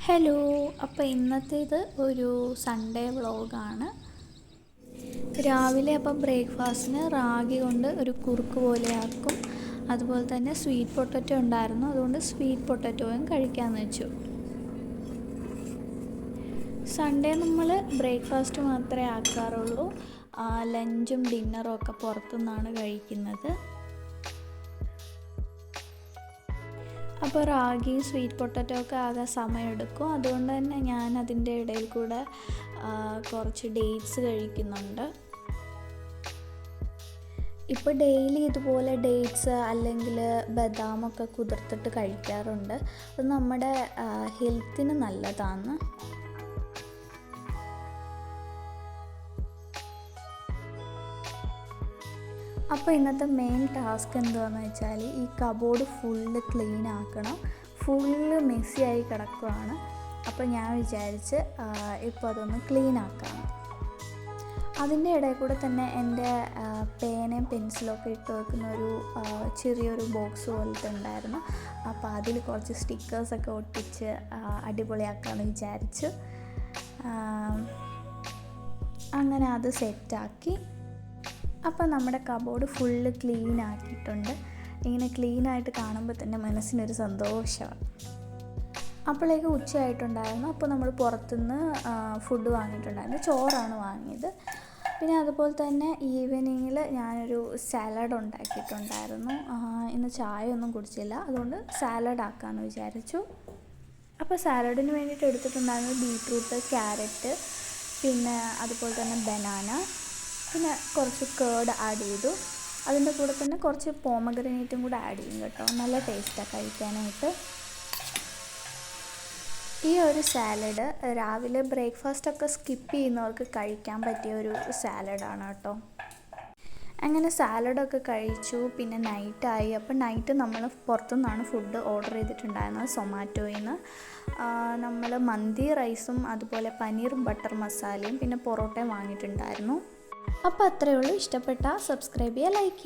Hello. അപ്പോൾ ഇന്നത്തേത് ഒരു Sunday വ്ളോഗാണ്. രാവിലെ അപ്പം ബ്രേക്ക്ഫാസ്റ്റിന് റാഗി കൊണ്ട് ഒരു കുറുക്ക് പോലെ ആക്കും. അതുപോലെ തന്നെ സ്വീറ്റ് പൊട്ടറ്റോ ഉണ്ടായിരുന്നു, അതുകൊണ്ട് സ്വീറ്റ് പൊട്ടറ്റോയും കഴിക്കാമെന്ന് വെച്ചു. സൺഡേ നമ്മൾ ബ്രേക്ക്ഫാസ്റ്റ് മാത്രമേ ആക്കാറുള്ളൂ. ലഞ്ചും ഡിന്നറും ഒക്കെ പുറത്തുനിന്നാണ് കഴിക്കുന്നത്. അപ്പോൾ റാഗിയും സ്വീറ്റ് പൊട്ടറ്റോ ഒക്കെ ആകാൻ സമയമെടുക്കും. അതുകൊണ്ട് തന്നെ ഞാൻ അതിൻ്റെ ഇടയിൽ കൂടെ കുറച്ച് ഡേറ്റ്സ് കഴിക്കുന്നുണ്ട്. ഇപ്പോൾ ഡെയിലി ഇതുപോലെ ഡേറ്റ്സ് അല്ലെങ്കിൽ ബദാമൊക്കെ കുതിർത്തിട്ട് കഴിക്കാറുണ്ട്. അത് നമ്മുടെ ഹെൽത്തിന് നല്ലതാണ്. അപ്പോൾ ഇന്നത്തെ മെയിൻ ടാസ്ക് എന്താണെന്ന് വെച്ചാൽ ഈ കബോർഡ് ഫുള്ള് ക്ലീൻ ആക്കണം. ഫുള്ള് മെസ്സിയായി കിടക്കുകയാണ്. അപ്പോൾ ഞാൻ വിചാരിച്ച് ഇപ്പോൾ അതൊന്ന് ക്ലീൻ ആക്കാം. അതിൻ്റെ ഇടയിൽ കൂടെ തന്നെ എൻ്റെ പേനയും പെൻസിലൊക്കെ ഇട്ട് വെക്കുന്ന ഒരു ചെറിയൊരു ബോക്സ് പോലത്തെ ഉണ്ടായിരുന്നു. അപ്പോൾ അതിൽ കുറച്ച് സ്റ്റിക്കേഴ്സൊക്കെ ഒട്ടിച്ച് അടിപൊളിയാക്കാമെന്ന് വിചാരിച്ചു. അങ്ങനെ അത് സെറ്റാക്കി. അപ്പോൾ നമ്മുടെ കബോർഡ് ഫുള്ള് ക്ലീൻ ആക്കിയിട്ടുണ്ട്. ഇങ്ങനെ ക്ലീനായിട്ട് കാണുമ്പോൾ തന്നെ മനസ്സിനൊരു സന്തോഷമാണ്. അപ്പോഴേക്ക് ഉച്ചയായിട്ടുണ്ടായിരുന്നു. അപ്പോൾ നമ്മൾ പുറത്തുനിന്ന് ഫുഡ് വാങ്ങിയിട്ടുണ്ടായിരുന്നു. ചോറാണ് വാങ്ങിയത്. പിന്നെ അതുപോലെ തന്നെ ഈവനിങ്ങിൽ ഞാനൊരു സാലഡ് ഉണ്ടാക്കിയിട്ടുണ്ടായിരുന്നു. ഇന്ന് ചായ ഒന്നും കുടിച്ചില്ല, അതുകൊണ്ട് സാലഡ് ആക്കാമെന്ന് വിചാരിച്ചു. അപ്പോൾ സാലഡിന് വേണ്ടിയിട്ട് എടുത്തിട്ടുണ്ടായിരുന്നു ബീട്രൂട്ട്, ക്യാരറ്റ്, പിന്നെ അതുപോലെ തന്നെ ബനാന, പിന്നെ കുറച്ച് കേർഡ് ആഡ് ചെയ്തു. അതിൻ്റെ കൂടെ തന്നെ കുറച്ച് പോമഗ്രനേറ്റും കൂടെ ആഡ് ചെയ്യും കേട്ടോ. നല്ല ടേസ്റ്റാണ് കഴിക്കാനായിട്ട്. ഈ ഒരു സാലഡ് രാവിലെ ബ്രേക്ക്ഫാസ്റ്റൊക്കെ സ്കിപ്പ് ചെയ്യുന്നവർക്ക് കഴിക്കാൻ പറ്റിയ ഒരു സാലഡാണ് കേട്ടോ. അങ്ങനെ സാലഡൊക്കെ കഴിച്ചു. പിന്നെ നൈറ്റായി. അപ്പോൾ നൈറ്റ് നമ്മൾ പുറത്തുനിന്നാണ് ഫുഡ് ഓർഡർ ചെയ്തിട്ടുണ്ടായിരുന്നത്, സൊമാറ്റോയിൽ നിന്ന്. നമ്മൾ മന്തി റൈസും അതുപോലെ പനീർ ബട്ടർ മസാലയും പിന്നെ പൊറോട്ടയും വാങ്ങിയിട്ടുണ്ടായിരുന്നു. അപ്പോൾ അത്രയേ ഉള്ളൂ. ഇഷ്ടപ്പെട്ടാൽ സബ്സ്ക്രൈബ് ചെയ്യുക, ലൈക്ക് ചെയ്യുക.